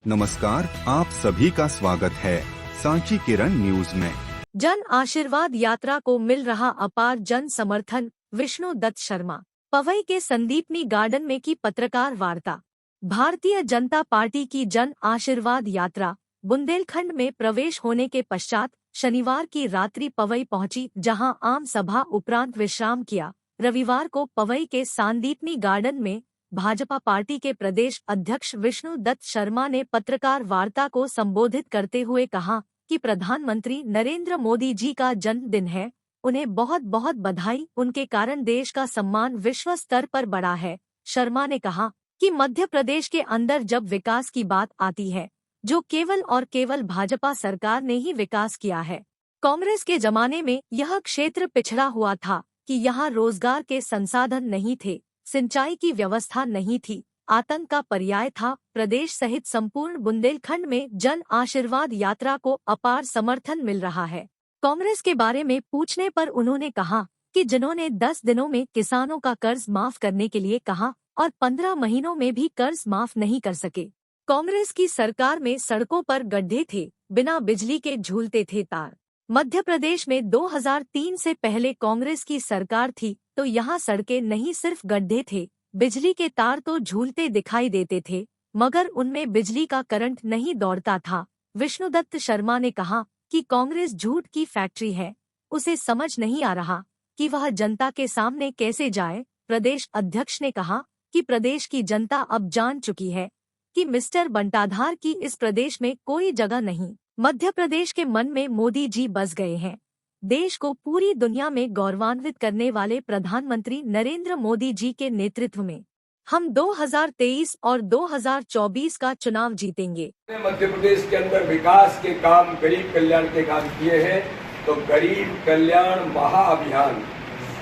नमस्कार, आप सभी का स्वागत है सांची किरण न्यूज में। जन आशीर्वाद यात्रा को मिल रहा अपार जन समर्थन। विष्णु दत्त शर्मा पवई के संदीपनी गार्डन में की पत्रकार वार्ता। भारतीय जनता पार्टी की जन आशीर्वाद यात्रा बुंदेलखंड में प्रवेश होने के पश्चात शनिवार की रात्रि पवई पहुंची, जहां आम सभा उपरांत विश्राम किया। रविवार को पवई के संदीपनी गार्डन में भाजपा पार्टी के प्रदेश अध्यक्ष विष्णु दत्त शर्मा ने पत्रकार वार्ता को संबोधित करते हुए कहा कि प्रधानमंत्री नरेंद्र मोदी जी का जन्मदिन है, उन्हें बहुत बहुत बधाई। उनके कारण देश का सम्मान विश्व स्तर पर बढ़ा है। शर्मा ने कहा कि मध्य प्रदेश के अंदर जब विकास की बात आती है, जो केवल और केवल भाजपा सरकार ने ही विकास किया है। कांग्रेस के जमाने में यह क्षेत्र पिछड़ा हुआ था कि यहाँ रोजगार के संसाधन नहीं थे, सिंचाई की व्यवस्था नहीं थी, आतंक का पर्याय था। प्रदेश सहित संपूर्ण बुंदेलखंड में जन आशीर्वाद यात्रा को अपार समर्थन मिल रहा है। कांग्रेस के बारे में पूछने पर उन्होंने कहा कि जिन्होंने 10 दिनों में किसानों का कर्ज माफ करने के लिए कहा और 15 महीनों में भी कर्ज माफ नहीं कर सके। कांग्रेस की सरकार में सड़कों पर गड्ढे थे, बिना बिजली के झूलते थे तार। मध्य प्रदेश में 2003 से पहले कांग्रेस की सरकार थी तो यहाँ सड़कें नहीं सिर्फ गड्ढे थे, बिजली के तार तो झूलते दिखाई देते थे, मगर उनमें बिजली का करंट नहीं दौड़ता था। विष्णुदत्त शर्मा ने कहा कि कांग्रेस झूठ की फैक्ट्री है, उसे समझ नहीं आ रहा कि वह जनता के सामने कैसे जाए। प्रदेश अध्यक्ष ने कहा कि प्रदेश की जनता अब जान चुकी है कि मिस्टर बंटाधार की इस प्रदेश में कोई जगह नहीं। मध्य प्रदेश के मन में मोदी जी बस गए हैं। देश को पूरी दुनिया में गौरवान्वित करने वाले प्रधानमंत्री नरेंद्र मोदी जी के नेतृत्व में हम 2023 और 2024 का चुनाव जीतेंगे। मध्य प्रदेश के अंदर विकास के काम, गरीब कल्याण के काम किए हैं, तो गरीब कल्याण महाअभियान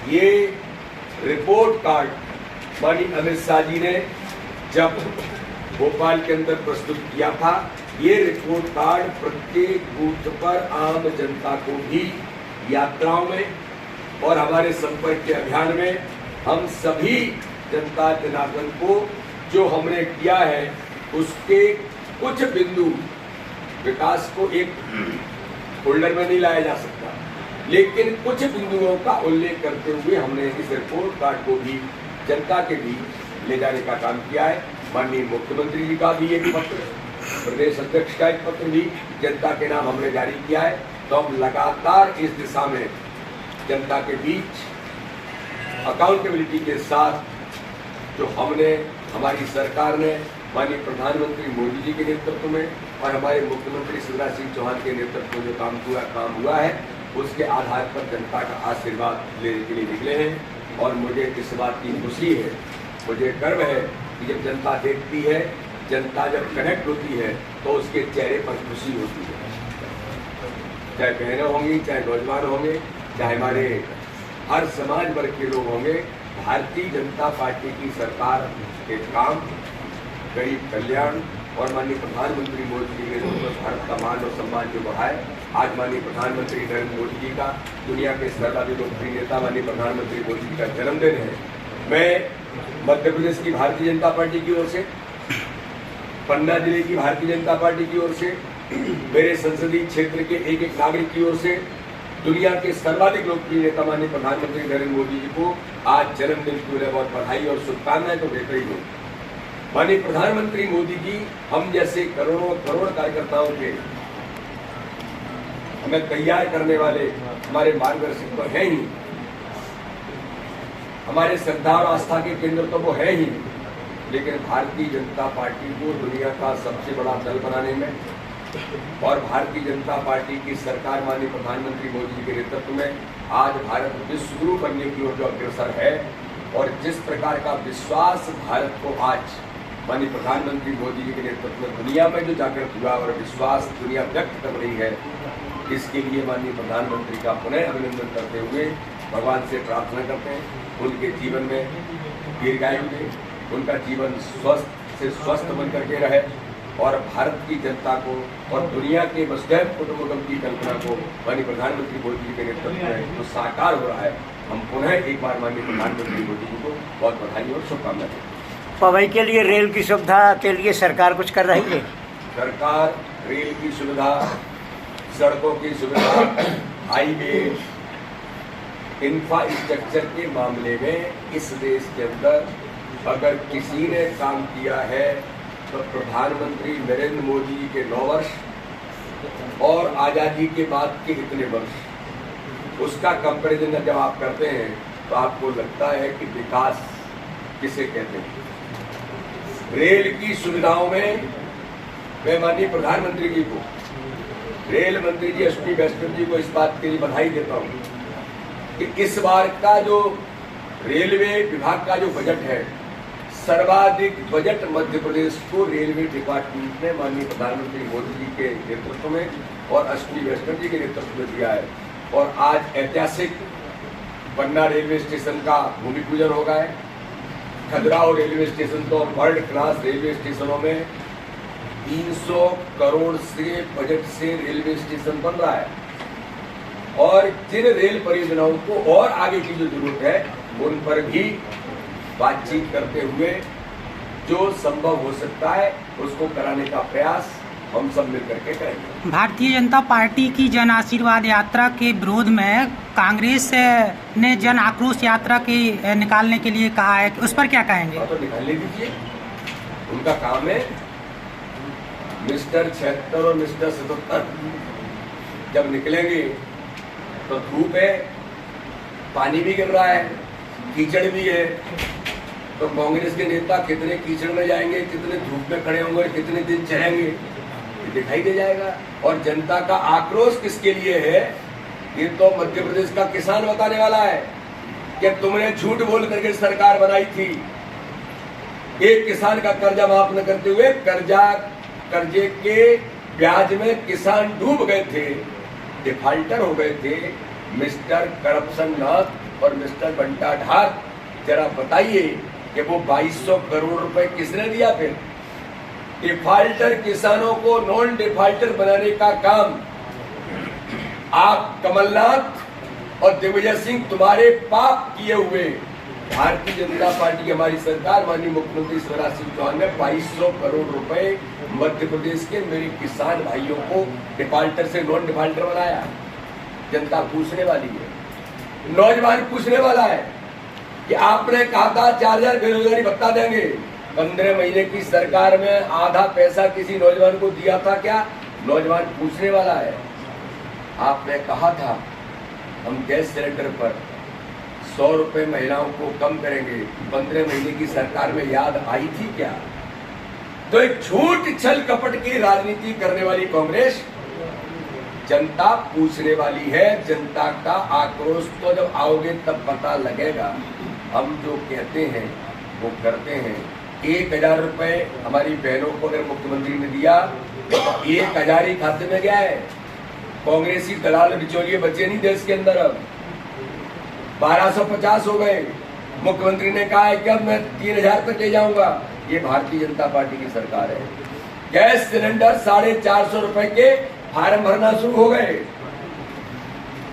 ये रिपोर्ट कार्ड माननीय अमित शाह जी ने जब भोपाल के अंदर प्रस्तुत किया था, ये रिपोर्ट कार्ड प्रत्येक बूथ पर आम जनता को भी यात्राओं में और हमारे संपर्क के अभियान में हम सभी जनता जनार्दन को जो हमने किया है उसके कुछ बिंदु, विकास को एक फोल्डर में नहीं लाया जा सकता, लेकिन कुछ बिंदुओं का उल्लेख करते हुए हमने इस रिपोर्ट कार्ड को भी जनता के बीच ले जाने का काम किया है। माननीय मुख्यमंत्री जी का भी एक पत्र, प्रदेश अध्यक्ष का एक पत्र भी जनता के नाम हमने जारी किया है। तो हम लगातार इस दिशा में जनता के बीच अकाउंटेबिलिटी के साथ जो हमने, हमारी सरकार ने माननीय प्रधानमंत्री मोदी जी के नेतृत्व में और हमारे मुख्यमंत्री शिवराज सिंह चौहान के नेतृत्व में जो काम हुआ है, उसके आधार पर जनता का आशीर्वाद लेने के लिए निकले हैं। और मुझे इस बात की खुशी है, मुझे गर्व है कि जब जनता देखती है, जनता जब कनेक्ट होती है तो उसके चेहरे पर खुशी होती है। चाहे बहनें होंगी, चाहे नौजवान होंगे, चाहे हमारे हर समाज वर्ग के लोग होंगे, भारतीय जनता पार्टी की सरकार के काम, गरीब कल्याण और माननीय प्रधानमंत्री मोदी जी ने भारत का मान और सम्मान जो बढ़ाए। आज माननीय प्रधानमंत्री नरेंद्र मोदी जी का, दुनिया के सर्वाधिक लोकप्रिय नेता माननीय प्रधानमंत्री मोदी जी का जन्मदिन है। मैं मध्य प्रदेश की भारतीय जनता पार्टी की ओर से, पन्ना जिले की भारतीय जनता पार्टी की ओर से, मेरे संसदीय क्षेत्र के एक एक नागरिक की ओर से दुनिया के सर्वाधिक लोकप्रिय नेता माननीय प्रधानमंत्री नरेंद्र मोदी जी को आज जन्मदिन की बहुत बधाई और शुभकामनाएं तो देते ही हूँ। माननीय प्रधानमंत्री मोदी जी हम जैसे करोड़ों करोड़ कार्यकर्ताओं के हमें तैयार करने वाले हमारे मार्गदर्शक तो है ही, हमारे श्रद्धा और आस्था के केंद्र तो वो है ही, लेकिन भारतीय जनता पार्टी को दुनिया का सबसे बड़ा दल बनाने में और भारतीय जनता पार्टी की सरकार माननीय प्रधानमंत्री मोदी जी के नेतृत्व में आज भारत विश्व गुरु बनने की ओर जो अग्रसर है, और जिस प्रकार का विश्वास भारत को आज माननीय प्रधानमंत्री मोदी जी के नेतृत्व में दुनिया में जो जागृत हुआ और विश्वास दुनिया व्यक्त कर रही है, इसके लिए माननीय प्रधानमंत्री का पुनः अभिनंदन करते हुए भगवान से प्रार्थना करते हैं उनके जीवन में दीर्घायु दे, उनका जीवन स्वस्थ से स्वस्थ बन करके रहे और भारत की जनता को और दुनिया के वसुधैव कुटुंबकम की कल्पना को माननीय प्रधानमंत्री मोदी जी के नेतृत्व में जो साकार हो रहा है, हम पुनः एक बार माननीय प्रधानमंत्री मोदी जी को बहुत बधाई और शुभकामनाएं देते हैं। पवई के लिए रेल की सुविधा के लिए सरकार कुछ कर रही है? सरकार रेल की सुविधा, सड़कों की सुविधा, हाईवे, इंफ्रास्ट्रक्चर के मामले में इस देश के अंदर अगर किसी ने काम किया है तो प्रधानमंत्री नरेंद्र मोदी जी के 9 वर्ष और आज़ादी के बाद के इतने वर्ष, उसका कंपैरिजन जब आप करते हैं तो आपको लगता है कि विकास किसे कहते हैं। रेल की सुविधाओं में मैं माननीय प्रधानमंत्री जी को, रेल मंत्री जी अश्विनी वैष्णव जी को इस बात के लिए बधाई देता हूँ कि इस बार का जो रेलवे विभाग का जो बजट है, सर्वाधिक बजट मध्य प्रदेश को रेलवे डिपार्टमेंट ने माननीय प्रधानमंत्री मोदी जी के नेतृत्व में और अश्विनी वैष्णव जी के नेतृत्व में दिया है। और आज ऐतिहासिक पन्ना रेलवे स्टेशन का भूमि पूजन होगा है। खजुराहो रेलवे स्टेशन तो वर्ल्ड क्लास रेलवे स्टेशनों में 300 करोड़ से बजट से रेलवे स्टेशन बन रहा है। और जिन रेल परियोजनाओं को और आगे की जो जरूरत है उन पर भी बातचीत करते हुए जो संभव हो सकता है उसको कराने का प्रयास हम सब मिलकर के करेंगे। भारतीय जनता पार्टी की जन आशीर्वाद यात्रा के विरोध में कांग्रेस ने जन आक्रोश यात्रा के निकालने के लिए कहा है, उस पर क्या कहेंगे? तो निकालने दीजिए, उनका काम है। मिस्टर 76 और मिस्टर 77 जब निकलेंगे तो धूप है, पानी भी गिर रहा है, कीचड़ भी है, तो कांग्रेस के नेता कितने कीचड़ में जाएंगे, कितने धूप में खड़े होंगे, कितने दिन चलेंगे, ये दिखाई दे जाएगा। और जनता का आक्रोश किसके लिए है, ये तो मध्य प्रदेश का किसान बताने वाला है कि तुमने झूठ बोल करके सरकार बनाई थी। एक किसान का कर्जा माफ न करते हुए कर्जे के ब्याज में किसान डूब गए थे, डिफाल्टर हो गए थे। मिस्टर करप्शन नाथ और मिस्टर बंटा ढाक, जरा बताइए कि वो 2200 करोड़ रुपए किसने दिया? फिर डिफाल्टर किसानों को नॉन डिफाल्टर बनाने का काम आप कमलनाथ और दिग्विजय सिंह तुम्हारे पाप किए हुए। भारतीय जनता पार्टी की हमारी सरकार माननीय मुख्यमंत्री शिवराज सिंह चौहान ने 2200 करोड़ रुपए मध्य प्रदेश के मेरे किसान भाइयों को डिफाल्टर से नॉन डिफाल्टर बनाया। जनता पूछने वाली है, नौजवान पूछने वाला है कि आपने कहा था 4000 बेरोजगारी भत्ता देंगे, 15 महीने की सरकार में आधा पैसा किसी नौजवान को दिया था क्या? नौजवान पूछने वाला है। आपने कहा था हम गैस सिलेंडर पर 100 रुपए महिलाओं को कम करेंगे, 15 महीने की सरकार में याद आई थी क्या? तो एक झूठ छल कपट की राजनीति करने वाली कांग्रेस, जनता पूछने वाली है। जनता का आक्रोश तो जब आओगे तब पता लगेगा। हम जो कहते हैं वो करते हैं। 1000 रुपए हमारी बहनों को अगर मुख्यमंत्री ने दिया तो 1000 ही खाते में गया है। कांग्रेसी दलाल बिचौलिए बचे नहीं देश के अंदर, अब 1250 हो गए। मुख्यमंत्री ने कहा है कि अब मैं 3000 तक ले जाऊंगा। ये भारतीय जनता पार्टी की सरकार है। गैस सिलेंडर 450 रुपए के फार्म भरना शुरू हो गए।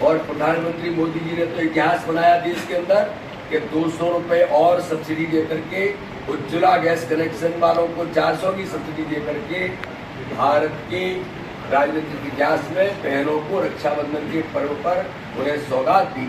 और प्रधानमंत्री मोदी जी ने तो इतिहास बनाया देश के अंदर कि 200 रुपए और सब्सिडी देकर के उज्ज्वला गैस कनेक्शन वालों को 400 की सब्सिडी देकर के भारत के राजनीतिक इतिहास में बहनों को रक्षाबंधन के पर्व पर उन्हें सौगात दी।